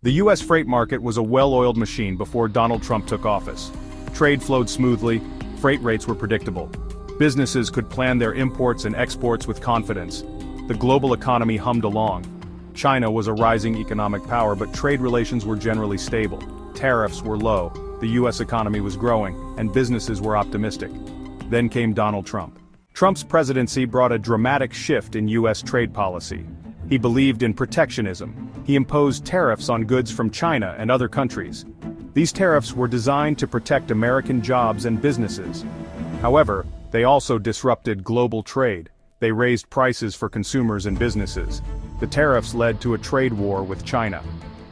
The U.S. freight market was a well-oiled machine before Donald Trump took office. Trade flowed smoothly, freight rates were predictable. Businesses could plan their imports and exports with confidence. The global economy hummed along. China was a rising economic power, but trade relations were generally stable. Tariffs were low, the U.S. economy was growing, and businesses were optimistic. Then came Donald Trump. Trump's presidency brought a dramatic shift in U.S. trade policy. He believed in protectionism. He imposed tariffs on goods from China and other countries. These tariffs were designed to protect American jobs and businesses. However, they also disrupted global trade. They raised prices for consumers and businesses. The tariffs led to a trade war with China.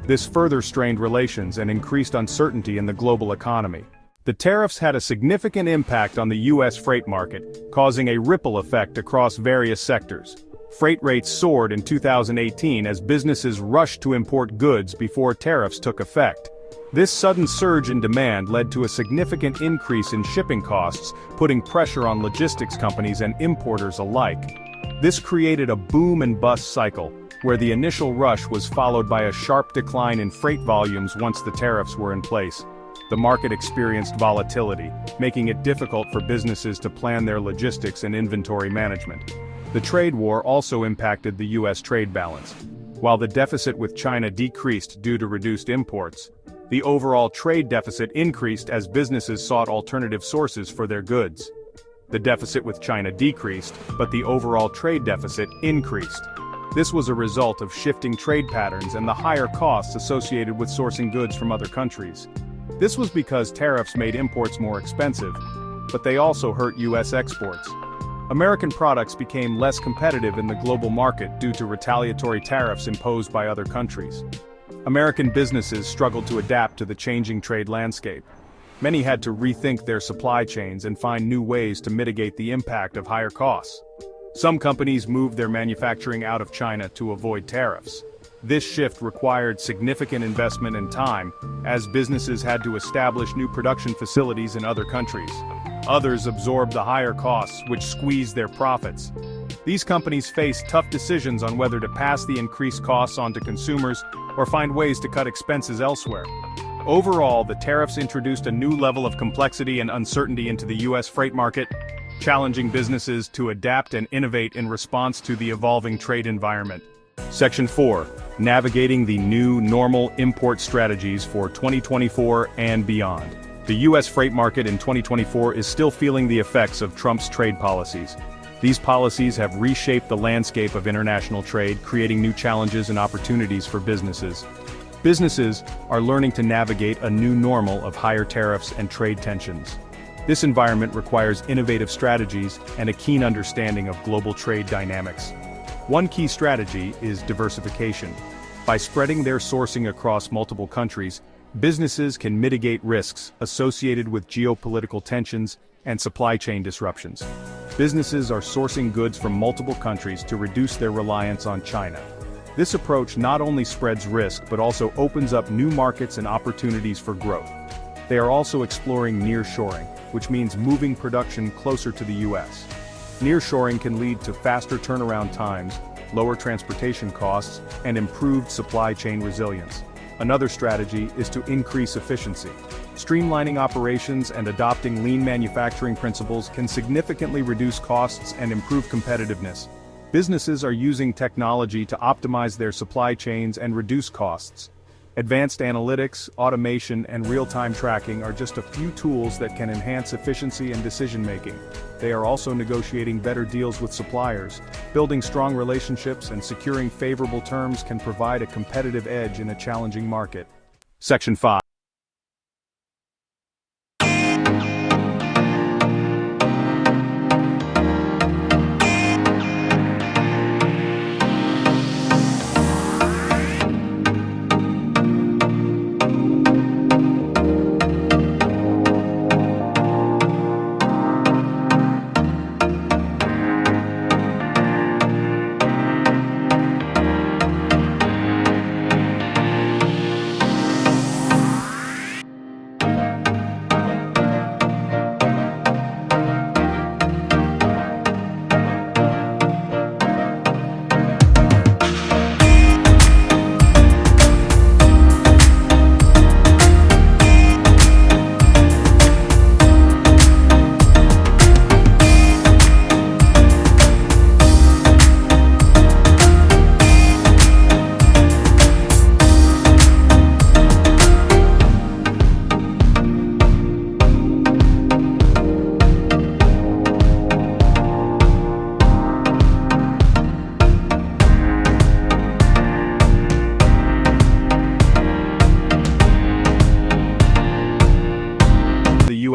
This further strained relations and increased uncertainty in the global economy. The tariffs had a significant impact on the U.S. freight market, causing a ripple effect across various sectors. Freight rates soared in 2018 as businesses rushed to import goods before tariffs took effect. This sudden surge in demand led to a significant increase in shipping costs, putting pressure on logistics companies and importers alike. This created a boom and bust cycle, where the initial rush was followed by a sharp decline in freight volumes once the tariffs were in place. The market experienced volatility, making it difficult for businesses to plan their logistics and inventory management. The trade war also impacted the U.S. trade balance. While the deficit with China decreased due to reduced imports, the overall trade deficit increased as businesses sought alternative sources for their goods. The deficit with China decreased, but the overall trade deficit increased. This was a result of shifting trade patterns and the higher costs associated with sourcing goods from other countries. This was because tariffs made imports more expensive, but they also hurt U.S. exports. American products became less competitive in the global market due to retaliatory tariffs imposed by other countries. American businesses struggled to adapt to the changing trade landscape. Many had to rethink their supply chains and find new ways to mitigate the impact of higher costs. Some companies moved their manufacturing out of China to avoid tariffs. This shift required significant investment and time, as businesses had to establish new production facilities in other countries. Others absorbed the higher costs, which squeezed their profits. These companies faced tough decisions on whether to pass the increased costs on to consumers or find ways to cut expenses elsewhere. Overall, the tariffs introduced a new level of complexity and uncertainty into the U.S. freight market, challenging businesses to adapt and innovate in response to the evolving trade environment. Section 4. Navigating the new normal import strategies for 2024 and beyond. The U.S. freight market in 2024 is still feeling the effects of Trump's trade policies. These policies have reshaped the landscape of international trade, creating new challenges and opportunities for businesses. Businesses are learning to navigate a new normal of higher tariffs and trade tensions. This environment requires innovative strategies and a keen understanding of global trade dynamics. One key strategy is diversification. By spreading their sourcing across multiple countries, businesses can mitigate risks associated with geopolitical tensions and supply chain disruptions. Businesses are sourcing goods from multiple countries to reduce their reliance on China. This approach not only spreads risk but also opens up new markets and opportunities for growth. They are also exploring nearshoring, which means moving production closer to the U.S. Nearshoring can lead to faster turnaround times, lower transportation costs, and improved supply chain resilience. Another strategy is to increase efficiency. Streamlining operations and adopting lean manufacturing principles can significantly reduce costs and improve competitiveness. Businesses are using technology to optimize their supply chains and reduce costs. Advanced analytics, automation, and real-time tracking are just a few tools that can enhance efficiency and decision-making. They are also negotiating better deals with suppliers. Building strong relationships and securing favorable terms can provide a competitive edge in a challenging market. Section 5.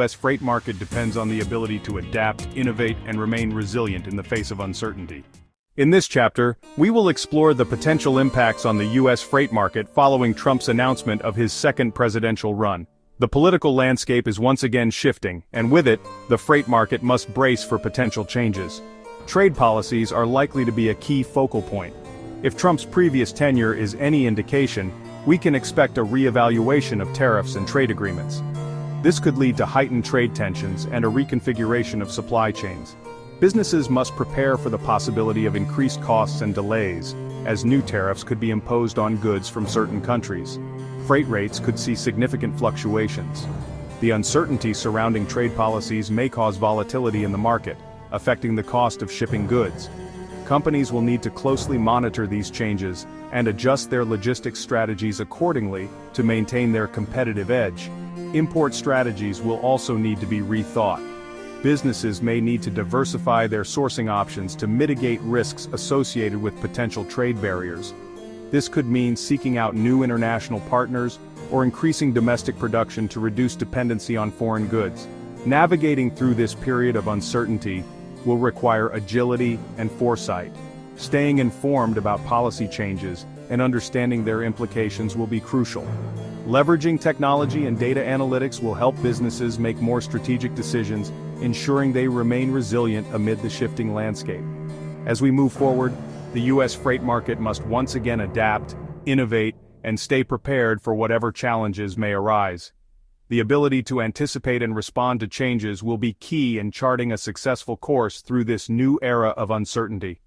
U.S. freight market depends on the ability to adapt, innovate, and remain resilient in the face of uncertainty. In this chapter, we will explore the potential impacts on the U.S. freight market following Trump's announcement of his second presidential run. The political landscape is once again shifting, and with it, the freight market must brace for potential changes. Trade policies are likely to be a key focal point. If Trump's previous tenure is any indication, we can expect a re-evaluation of tariffs and trade agreements. This could lead to heightened trade tensions and a reconfiguration of supply chains. Businesses must prepare for the possibility of increased costs and delays, as new tariffs could be imposed on goods from certain countries. Freight rates could see significant fluctuations. The uncertainty surrounding trade policies may cause volatility in the market, affecting the cost of shipping goods. Companies will need to closely monitor these changes and adjust their logistics strategies accordingly to maintain their competitive edge. Import strategies will also need to be rethought. Businesses may need to diversify their sourcing options to mitigate risks associated with potential trade barriers. This could mean seeking out new international partners or increasing domestic production to reduce dependency on foreign goods. Navigating through this period of uncertainty will require agility and foresight. Staying informed about policy changes and understanding their implications will be crucial. Leveraging technology and data analytics will help businesses make more strategic decisions, ensuring they remain resilient amid the shifting landscape. As we move forward, the U.S. freight market must once again adapt, innovate, and stay prepared for whatever challenges may arise. The ability to anticipate and respond to changes will be key in charting a successful course through this new era of uncertainty.